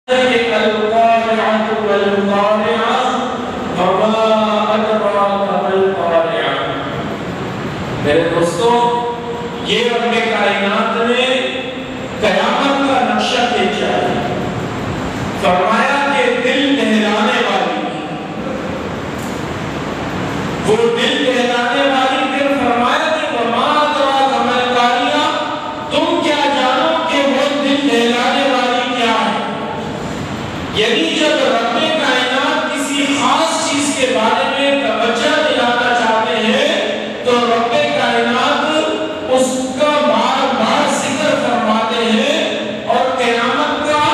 القارعة والقارعة وما أدراك ما القارعة۔ میرے دوستو، یہ رب کائنات نے قیامت کا نقشہ کھینچا ہے۔ فرمایا کہ دل دہلانے والی، وہ دل دہلانے والی، پھر فرمایا کہ وما أدراك ما القارعة، تم کیا جانو کہ وہ دل دہلانے والی کیا ہے؟ یعنی جب رب کائنات کسی خاص چیز کے بارے میں توجہ دلانا چاہتے ہیں تو رب کائنات اس کا بار بار ذکر فرماتے ہیں، اور قیامت کا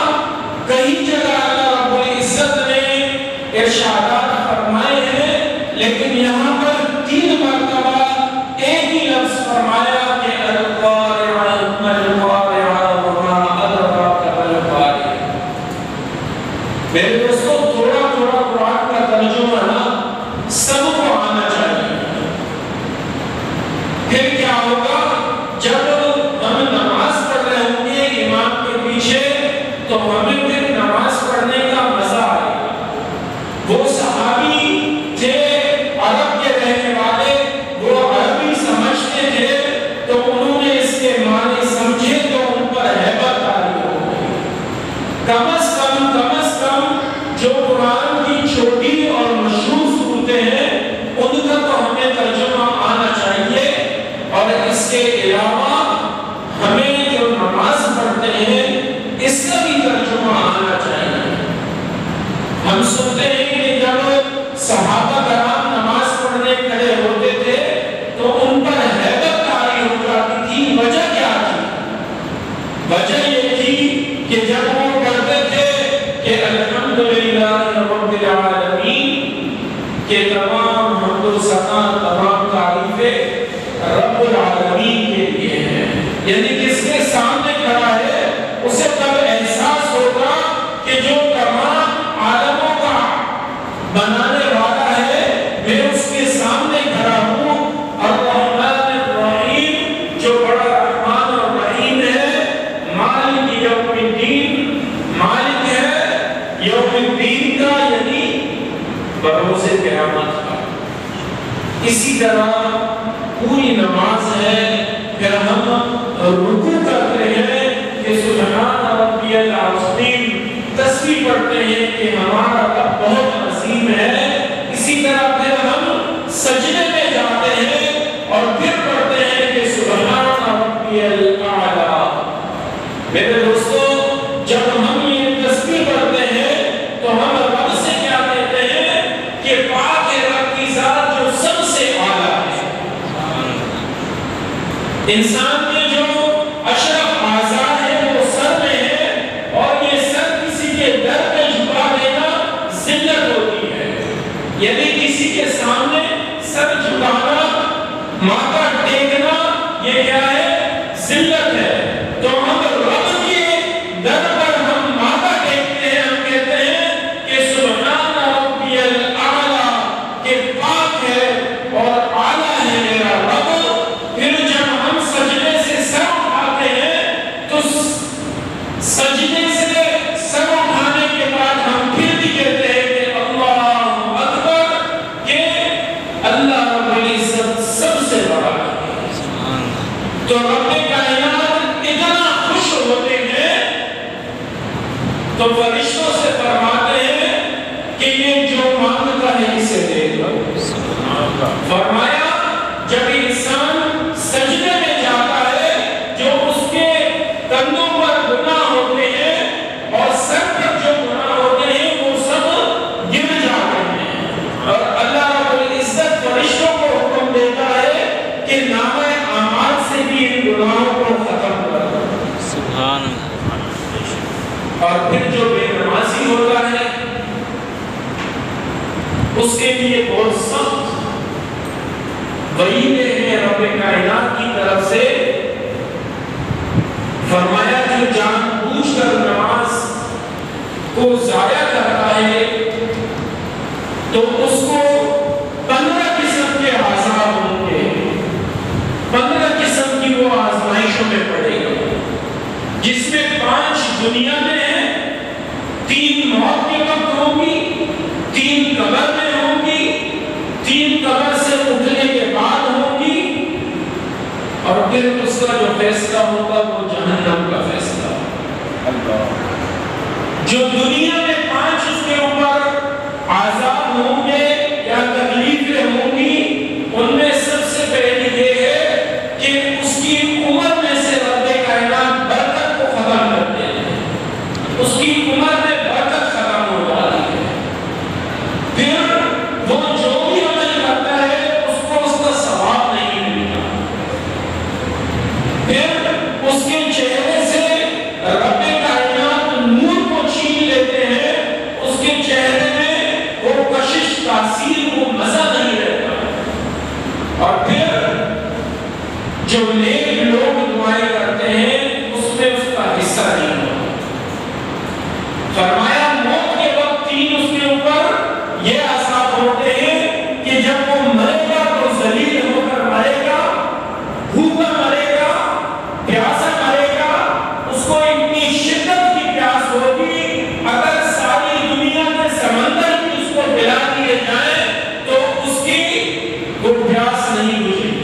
کئی جگہ اللہ رب العزت نے ارشادات فرمائے ہیں، لیکن یہاں پر 3 مرتبہ ایک ہی لفظ فرمایا کہ القارعہ ما القارعہ وما أدراك ما القارعہ۔ میرے دوستو، تھوڑا تھوڑا قرآن کا ترجمہ نا سب کو آنا چاہیے۔ پھر کیا ہوگا جب ہم نماز پڑھ رہے ہوں گے امام کے پیچھے، تو ہمیں پھر نماز پڑھنے کا مزہ آئے گا۔ وہ صحابی تھے عرب کے رہنے والے، وہ عربی سمجھتے تھے، تو انہوں نے اس کے معنی سمجھے تو ان پر ہیبت طاری ہو گئی۔ کم از کم جو قرآن کی چھوٹی اور مشہور صورتیں ہیں ان کا تو ہمیں ترجمہ آنا چاہیے، اور اس کے علاوہ ہمیں جو نماز پڑھتے ہیں اس کا بھی ترجمہ آنا چاہیے۔ ہم سنتے ہیں کہ جب صحابہ کرام نماز پڑھنے کھڑے ہوتے تھے تو ان پر ہیبت طاری ہو جاتی تھی۔ وجہ کیا تھی؟ وجہ یہ تھی کہ جب وہ پڑھتے تھے کہ الحمدللہ رب العالمین، کہ تمام حمد و ثنا، تمام تعریفیں رب العالمین کے لیے ہیں، یعنی جس کے سامنے کھڑا ہے اسے تب احساس ہوگا کہ جو تمام عالموں کا بنانے والا ہے میں اس کے سامنے کھڑا ہوں۔ الرحمن الرحیم، جو بڑا رحمان اور رحیم ہے، مالک یوم الدین، مالک ہے یوم الدین کا، یعنی بروز قیامت کا۔ اسی طرح پوری نماز ہے، پھر ہم رکوع کرتے ہیں کہ سبحان ربی العظیم، تسبیح پڑھتے ہیں کہ ہمارا رب بہت عظیم ہے۔ اسی طرح پھر ہم سجدے میں جاتے ہیں اور پھر پڑھتے ہیں کہ سبحان ربی الاعلیٰ۔ میرے دوستو، جب ہم یہ تسبیح پڑھتے ہیں تو ہم رب سے کیا کہتے ہیں کہ پاک ہے رب کی ذات جو سب سے اعلیٰ ہے۔ انسان کے جو اشرف اعضاء ہیں وہ سر میں ہے، اور یہ سر کسی کے در پہ جھکا دینا ذلت ہوتی ہے، یعنی کسی کے سامنے سر جھکانا، ماتھا ٹیکنا، یہ کیا ہے؟ ذلت ہے۔ تو ہم رب کے در پر ہم ماتھا ٹیکتے ہیں، ہم کہتے ہیں کہ سبحان ربی الاعلیٰ، کہ پاک ہے اور اعلیٰ ہے میرا رب۔ پھر جب ہم سجدے سے سر اٹھاتے ہیں تو سجدے سے سر اٹھانے کے بعد ہم پھر بھی کہتے ہیں کہ اللہ اکبر، کہ اللہ رب العزت سب سے بڑا ہے۔ تو رب کائنات اتنا خوش ہوتے ہیں تو فرشتوں سے فرماتے ہیں کہ یہ جو مانگتا ہے اسے دے دو۔ فرمایا جب انسان سجدے میں جاتا ہے، جو اس کے کندھوں پر گناہ ہوتے ہیں اور سر پر جو گناہ ہوتے ہیں وہ سب گر جاتے ہیں، اور اللہ رب العزت فرشتوں کو حکم دیتا ہے کہ نامہ اعمال سے بھی ان گناہوں کو ختم کر دو۔ سبحان اللہ۔ اور پھر جو بے نمازی ہوتا ہے اس کے لیے بہت سخت وعیدیں ہیں رب کائنات کی طرف سے۔ فرمایا جو جان بوجھ کر نماز کو ضائع کرتا ہے تو اس کو 15 قسم کے عذاب ہوں گے، 15 قسم کی وہ آزمائشوں میں پڑے گا، جس میں 5 دنیا میں ہیں، جو نیک لوگ دعائیں کرتے ہیں اس میں اس کا حصہ نہیں ہوتا۔ فرمایا موت کے وقت تین اس کے اوپر یہ عذاب ہوتے ہیں کہ جب وہ مرے گا تو ذلیل ہو کر مرے گا، بھوکا مرے گا، پیاسا مرے گا، اس کو اتنی شدت کی پیاس ہوگی اگر ساری دنیا کے سمندر بھی اس کو پلا دیے جائیں تو اس کی وہ پیاس نہیں بجھے گی۔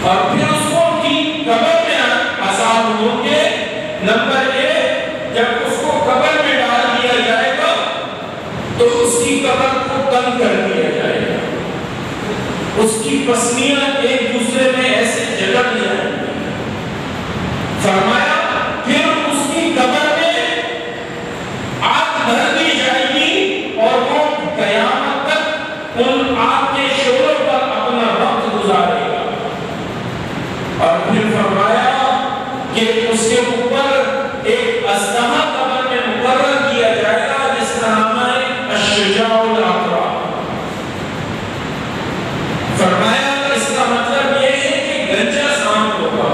اور پھر اس کو کی قبر میں عذاب ہوں گے۔ نمبر ایک، جب اس کو قبر میں ڈال دیا جائے گا تو اس کی قبر کو تنگ کر دیا جائے گا، اس کی پسلیاں ایک دوسرے میں ایسے جگڑ جائیں گی۔ فرمایا پھر اس کی قبر میں آگ بھر دی جائے گی اور وہ قیامت تک ان آگ کے شعلوں پر اپنا وقت گزارے گا۔ اور پھر فرمایا کہ اس کے اوپر ایک اژدہا قبر میں مقرر کیا جائے گا جس کا نام ہے الشجاع الاقرع۔ فرمایا اس کا مطلب یہ ہے کہ گنجا سانپ ہوگا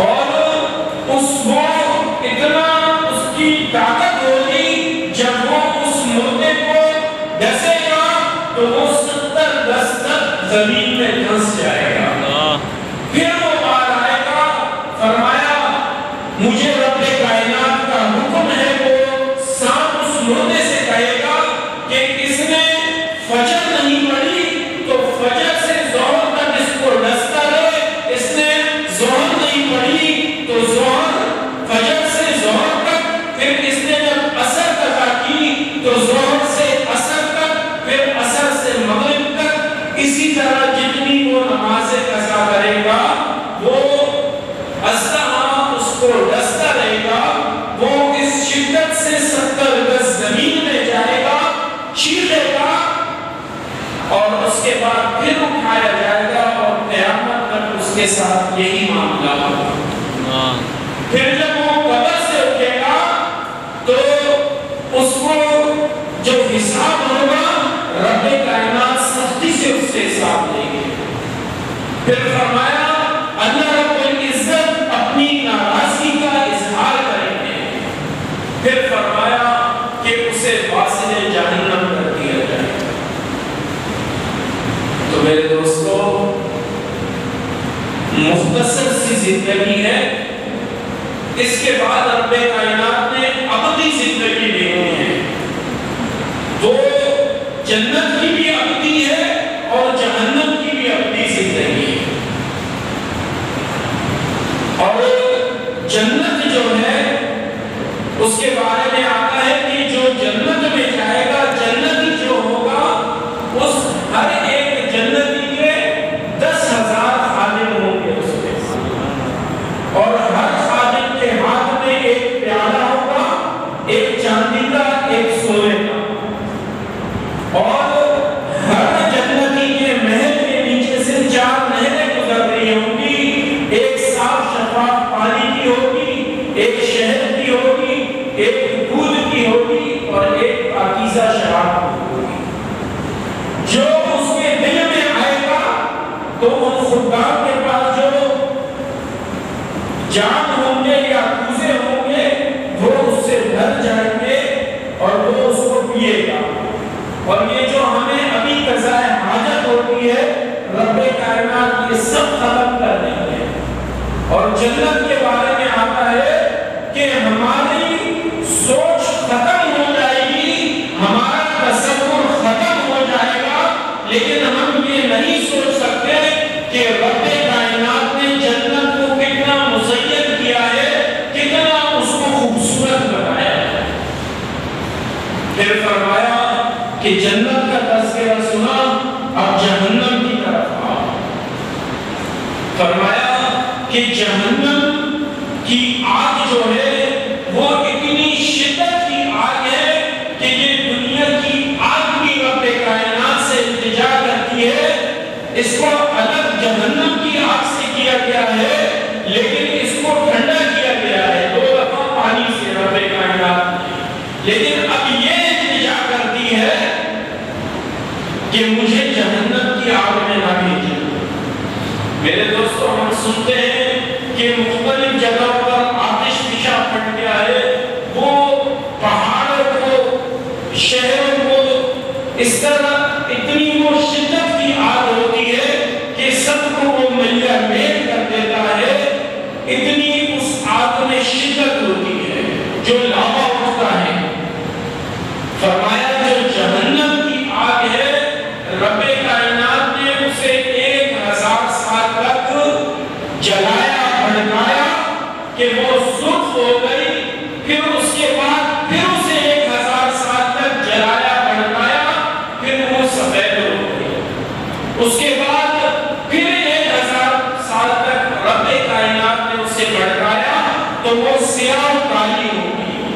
اور اس کو اتنا اس کی طاقت ہوگی جب وہ اس مردے کو ڈسے گا تو وہ 70 گز تک زمین میں دھنس جائے گا۔ پھر وہ بار آئے گا، فرمایا مجھے رب کائنات کا حکم ہے، وہ سانپ اس مردے سے کہے گا کہ اس نے فجر نہیں پڑھی تو فجر سے ظہر تک اس کو ڈستا رہے، اس نے ظہر نہیں پڑھی تو ظہر فجر سے ظہر تک، پھر اس نے جب عصر قضا کی تو ظہر سے عصر تک، پھر عصر سے مغرب تک، اسی طرح جتنی وہ نمازیں قضا کرے گا وہ اژدہا اس کو ڈستا رہے گا، وہ اس شدت سے 70 گز زمین میں جائے گا، چیخے گا اور اس کے بعد پھر اٹھایا جائے گا اور قیامت تک اس کے ساتھ یہی معاملہ ہوگا۔ پھر جب وہ قبر سے اٹھے گا تو اس کو جو حساب ہوگا رب کائنات سختی سے اس سے حساب لیں گے۔ پھر فرمایا اللہ رب العزت اپنی ناراضگی کا اظہار کریں گے۔ پھر فرمایا کہ اسے واصل جہنم کر دیا جائے۔ تو میرے دوستو مختصر سی زندگی ہے، اس کے بعد رب کائنات نے ابدی زندگی دینی ہے۔ وہ جنت کی بھی ابدی ہے اور جہنم کی بھی ابدی زندگی ہے۔ اور جنت جو ہے اس کے بارے میں آتا ہے کہ جو جنت میں جائے گا، جنتی جو ہوگا اس ہر ایک جنتی کے 10,000 خادم ہوں گے اس میں، اور ہر خادم کے ہاتھ میں ایک پیالہ ہوگا، ایک چاندی کا ایک سونے کا، اور ہر جنتی کے محل کے نیچے سے 4 نہریں گزر رہی ہوں گی، ایک صاف شفاف پانی کی ہوگی، ایک شہد کی ہوگی، ایک دودھ کی ہوگی اور ایک پاکیزہ شراب ہوگی۔ جو اس کے دل میں آئے گا تو ان خدام کے پاس جو جام ہوں گے یا کوزے ہوں گے وہ اس سے بھر جائیں گے اور وہ اس کو پیے گا۔ اور یہ جو ہمیں ابھی قضاء حاجت ہوتی ہے رب کائنات یہ سب ختم کر دیں گے۔ اور جنت کے بارے میں آتا ہے کہ ہماری سوچ ختم ہو جائے گی، ہمارا تصور ختم ہو جائے گا، لیکن ہم یہ نہیں سوچ سکتے کہ رب کائنات نے جنت کو کتنا مزین کیا ہے، کتنا اس کو خوبصورت بنایا ہے۔ پھر فرمایا کہ جنت کا تذکرہ سنا، اب جہنم کی طرف آؤ۔ فرمایا کہ جہنم کی آگ جو ہے وہ اتنی شدت کی آگ ہے کہ یہ دنیا کی آگ بھی رب کائنات سے التجا کرتی ہے۔ اس کو الگ جہنم کی آگ سے کیا گیا ہے، لیکن اس کو ٹھنڈا کیا گیا ہے 2 دفعہ پانی سے رب کائنات، لیکن اب یہ التجا کرتی ہے کہ مجھے جہنم کی آگ میں نہ بھیجو۔ میرے دوستوں ہم سنتے ہیں کہ مختلف جگہوں پر آتش فشاں پھٹ گیا ہے، وہ پہاڑوں کو، شہروں کو اس طرح اتنی وہ شدت کی آگ ہوتی ہے کہ سب کو وہ ملیہ میل کر دیتا ہے، اتنی اس آگ میں شدت ہوتی ہے جو لاوا اٹھتا ہے۔ فرمایا جو جہنم کی آگ ہے، رب کائنات نے اسے 1000 سال تک جلایا بھڑکایا کہ وہ سرخ ہو گئی، پھر اس کے بعد پھر اسے 1000 سال تک جلایا بھڑکایا، پھر وہ سفید ہو گئی۔ اس کے بعد پھر 1000 سال تک رب کائنات نے اسے بھڑکایا تو وہ سیاہ و کالی ہو گئی۔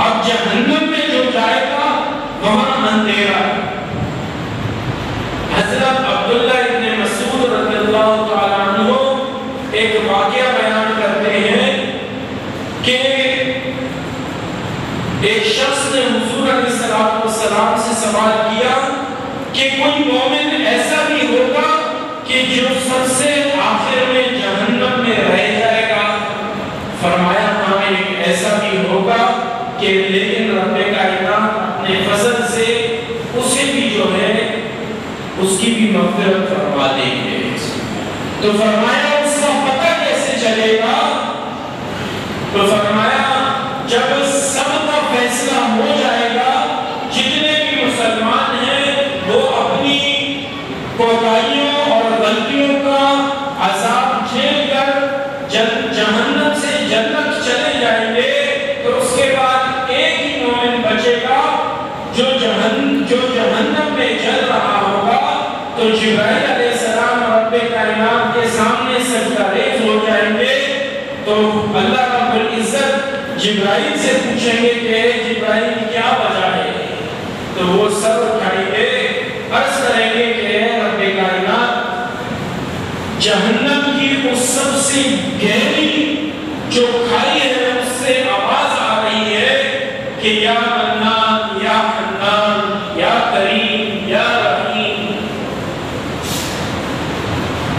اب جہنم میں جو جائے گا وہاں اندھیرا ہے۔ حضرت عبداللہ ابن مسعود رضی اللہ تعالیٰ عنہ ایک واقعہ بیان کرتے ہیں کہ ایک شخص نے حضور علیہ السلام سے سوال کیا کہ کوئی مومن ایسا بھی ہوگا کہ جو سب سے آخر میں جہنم میں رہ جائے گا؟ فرمایا ہاں ایک ایسا بھی ہوگا کہ لیکن رب کائنات اپنے فضل سے اسے بھی جو ہے اس کی بھی مغفرت فرما دیں گے۔ تو فرمایا اس کا پتہ کیسے چلے گا؟ تو فرمایا جب سب کا فیصلہ ہو جائے گا، جتنے بھی مسلمان ہیں وہ اپنی کوتاہیوں اور غلطیوں کا عذاب جھیل کر جہنم سے جنت چلے جائیں گے، تو اس کے بعد ایک ہی مومن بچے گا جو جہنم میں جل رہا ہوگا۔ تو جبرائیل علیہ السلام رب کائنات کے سامنے سجدہ ریز ہو جائیں گے، تو اللہ رب العزت جبرائیل سے پوچھیں گے کہ جبرائیل کیا وجہ ہے؟ تو وہ سر اٹھائیں گے، عرض کریں گے کہ رب کائنات جہنم کی اس سب سے گہری جو کھائی ہے اس سے آواز آ رہی ہے کہ یا منان یا حنان یا کریم یا رحیم۔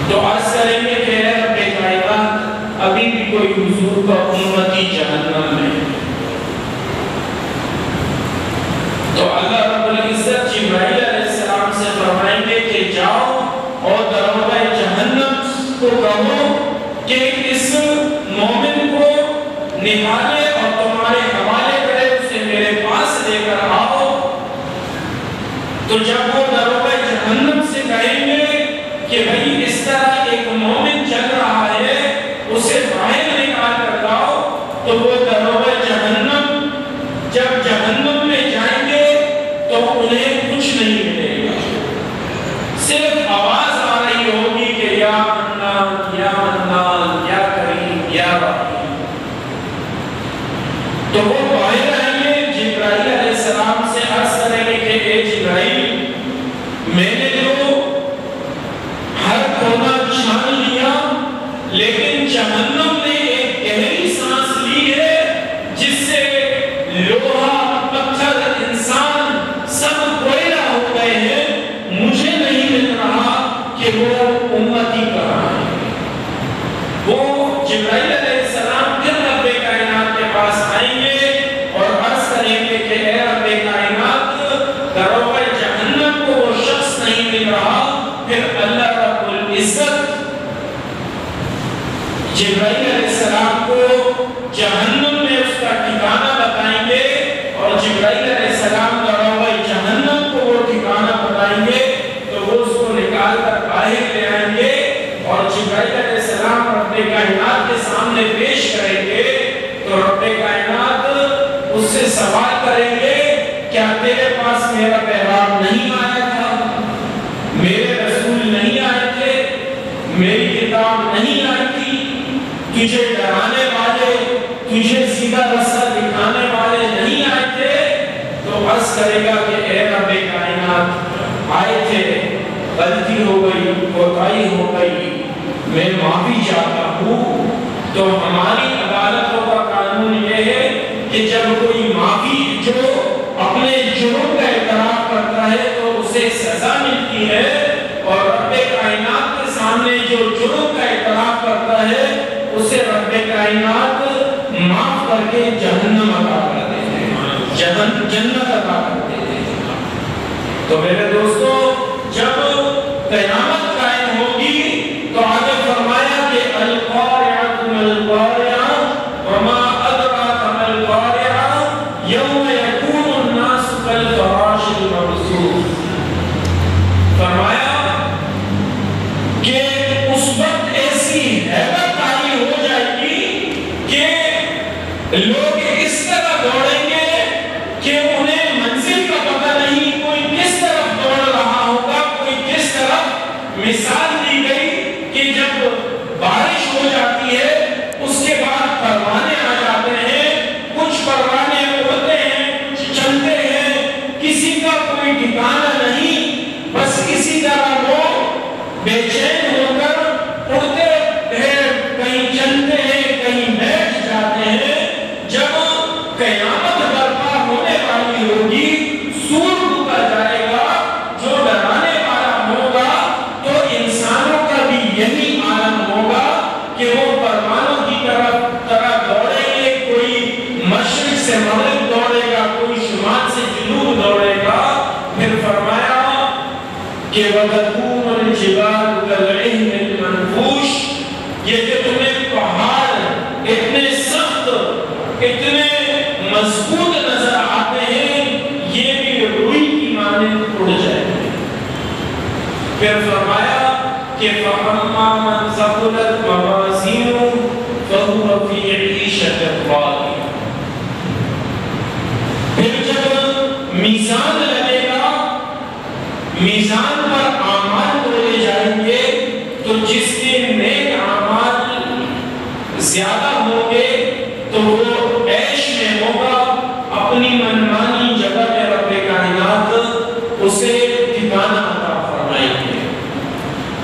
تو عرض کریں گے کہ رب کائنات ابھی بھی کوئی حضور کا امتی جہنم میں۔ تو اللہ رب العزت جبرائیل علیہ السلام سے فرمائیں گے کہ جاؤ اور دروازہ جہنم کو کہو کہ اس مومن کو نکالے اور تمہارے حوالے کرے، اسے میرے پاس لے کر آؤ۔ تو جب وہ دروازہ جہنم سے کہیں گے کہ بھئی اس طرح ایک مومن چل رہا ہے، اسے باہر نکال کر لاؤ، تو وہ دروازہ جہنم جب جہنم میں جائیں گے تو انہیں کچھ نہیں ملے گا، صرف آواز آ رہی ہوگی کہ یا منان یا منان یا کریم یا رحیم۔ تو وہ باہر آئیں گے، جبرائیل علیہ السلام سے عرض کریں گے کہ اے جبرائیل، میں نے جو ہر کونا چھان لیا، لیکن جہنم نے ایک گہری سانس لی ہے جس سے لوہا، پتھر، انسان سب کوئلہ ہو گئے ہیں، مجھے نہیں مل رہا کہ وہ امتی کہاں ہے۔ وہ جبرائیل علیہ السلام پھر رب کائنات کے پاس آئیں گے اور عرض کریں گے کہ اے رب کائنات، دروازہ جہنم کو وہ شخص نہیں مل رہا۔ پھر اللہ رب العزت جبرائیل علیہ السلام کو جہنم میں اس کا ٹھکانہ بتائیں گے، اور جبرائیل علیہ السلام دروازہ جہنم کو وہ ٹھکانہ بتائیں گے، تو وہ اس کو نکال کر باہر لے آئیں گے اور جبرائیل علیہ السلام رب کائنات کے سامنے پیش کریں گے۔ تو رب کائنات اس سے سوال کریں گے کیا تیرے پاس میرا پیغام نہیں آیا تھا؟ میرے رسول نہیں آئے تھے؟ میری کتاب نہیں آئی تھی؟ تجھے ڈرانے والے، تجھے سیدھا راستہ دکھانے والے نہیں آئے تھے؟ تو عرض کرے گا کہ اے رب کائنات آئے تھے، غلطی ہو گئی، کوتاہی ہو گئی، میں معافی چاہتا ہوں۔ تو ہماری عدالتوں کا قانون یہ ہے کہ جب کوئی معافی جو اپنے جرم کا اعتراف کرتا ہے تو اسے سزا ملتی ہے، اور رب کائنات کے سامنے سامنے جو جرم کا اعتراف کرتا ہے اسے رب کائنات معاف کر کے جہنم عطا کر دیتے ہیں، جنت عطا کر دیتے ہیں۔ تو میرے دوستو، جب قیامت قائم ہوگی تو آگے فرمایا کہ القارعۃ ما القارعۃ وما ادراک ما القارعۃ یوم یکون الناس کالفراش المبثوث۔ فرمایا کہ اس وقت ایسی ہیبت طاری ہو جائے گی کہ لوگ اس طرح دوڑیں گے کہ انہیں منزل کا پتہ نہیں، کوئی کس طرف دوڑ رہا ہوگا، کوئی کس طرف۔ مثال دی گئی کہ جب بارش ہو جاتی ہے اس کے بعد پروانے آ جاتے ہیں، کچھ پروانے اڑتے ہیں، کچھ چلتے ہیں، کسی کا کوئی ٹھکانہ نہیں، بس اسی طرح وہ بے چین ہو کر اڑتے ہیں، کہیں چلتے ہیں، کہیں بیٹھ جاتے ہیں۔ جب قیامت برپا ہونے والی ہوگی، سور پھونکا جائے گا جو ڈرانے والا ہوگا، تو انسانوں کا بھی یہی عالم ہوگا کہ وہ پروانوں کی طرف دوڑیں گے، کوئی مشرق سے مغرب دوڑے گا، کوئی شمال سے جنوب دوڑے گا۔ پھر فرمایا کہ وَتَكُونُ الْجِبَالُ كَالْعِهْنِ الْمَنْفُوشِ، یہ کہ تمہیں پہاڑ اتنے سخت، اتنے مضبوط نظر آتے ہیں، یہ بھی روئی کی مانند اڑ جائیں گے۔ پھر فرمایا کہ فَأَمَّا مَنْ ثَقُلَتْ مَوَازِينُهُ فَهُوَ فِي عِيشَةٍ رَاضِيَةٍ۔ پھر جب میزان لگے گا، میزان پر اعمال تولے جائیں گے، تو جس کے نیک اعمال زیادہ ہوں گے تو وہ عیش میں ہوگا، اپنی منمانی جگہ میں رب کائنات اسے ٹھکانہ عطا فرمائیں گے۔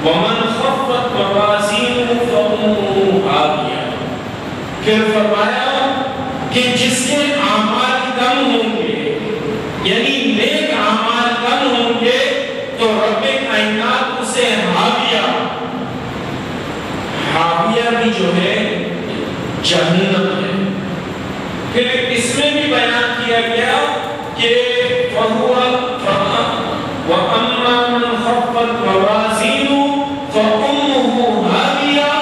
وَمَنْ خَفَّتْ مَوَازِينُهُ فَأُمُّهُ هَاوِيَةٌ۔ پھر فرمایا کہ جس کے اعمال کم ہوں گے، یعنی نیک اعمال کم ہوں گے، تو رب کائنات اسے حاویہ بھی جو ہے جہنم ہے۔ پھر اس میں بھی بیان کیا گیا کہ وَأَمَّا مَنْ خَفَّتْ مَوَازِينُهُ فَأُمُّهُ هَاوِيَةٌ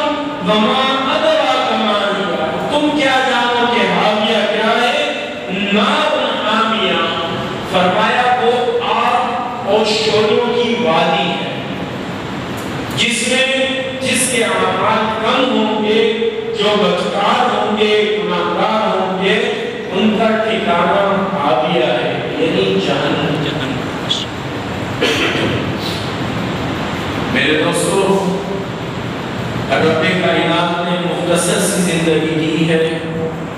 وَمَا أَدْرَاكَ مَا هِيَ۔ تم کیا جانو کہ حاویہ کیا ہے؟ نار حامیہ۔ فرمایا وہ آگ اور شعلوں کی وادی ہے، جس کے اعمال کم ہوں گے، جو بدکار ہوں گے، گناہگار ہوں گے، ان کا ٹھکانہ حاویہ ہے، یعنی جہنم۔ میرے دوستو، رب کائنات نے مختصر سی زندگی دی ہے،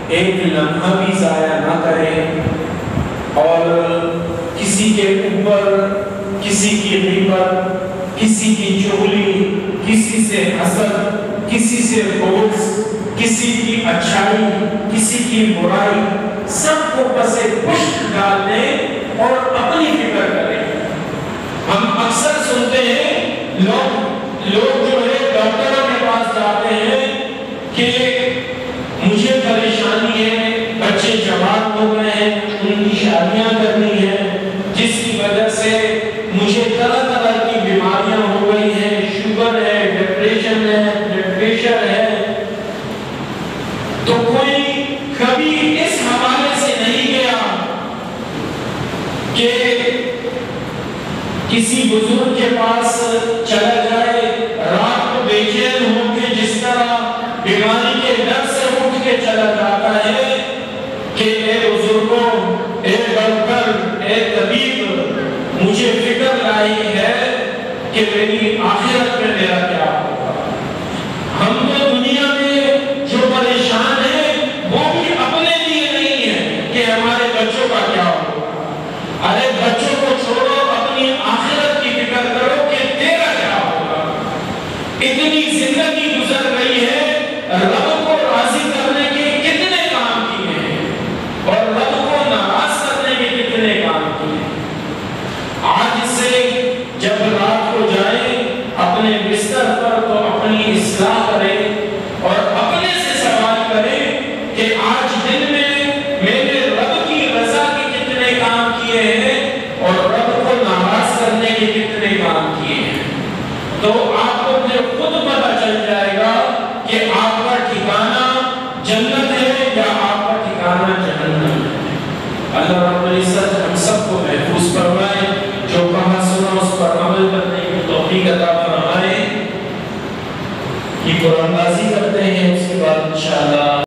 ایک لمحہ بھی ضائع نہ کرے، اور کسی کے اوپر کسی کی غیبت، کسی کی چغلی، کسی سے حسد، کسی سے بغض، کسی کی اچھائی، کسی کی برائی، سب کو پس پشت ڈال دیں اور اپنی فکر کریں۔ ہم اکثر سنتے ہیں لوگ جو ہے ڈاکٹروں کے پاس جاتے ہیں کہ مجھے پریشانی ہے، بچے جوان ہو گئے ہیں، ان کی شادیاں کرنی ہیں، جس کی وجہ سے مجھے طرح طرح کی بیماریاں ہو گئی ہیں، شوگر ہے، ڈپریشن ہے، بلڈ پریشر ہے۔ تو کوئی کبھی اس حوالے سے نہیں گیا کہ کسی بزرگ کے پاس چلا جائے، رات کو بے چین ہو کے جس طرح بیماری کے ڈر سے اٹھ کے چلا جاتا ہے کہ اے بزرگوں، اے ڈاکٹر، اے طبیب، مجھے فکر لائی ہے کہ میری آخرت میں میرا کیا ہوگا۔ ہم تو دنیا میں جو پریشان ہیں وہ بھی اپنے لیے نہیں ہے کہ ہمارے بچوں کا کیا ہوگا۔ ارے بچوں کو چھوڑو، اپنی آخرت کی فکر کرو کہ تیرا کیا ہوگا۔ اتنی زندگی گزر گئی ہے، رب کو راضی کرنے کے کتنے کام کیے ہیں اور رب کو ناراض کرنے کے کتنے کام کیے ہیں۔ آج سے جب رات کو جائیں، اپنے بستر پر اصلاح کریں اور اپنے سے سوال کریں کہ آج دن میں میرے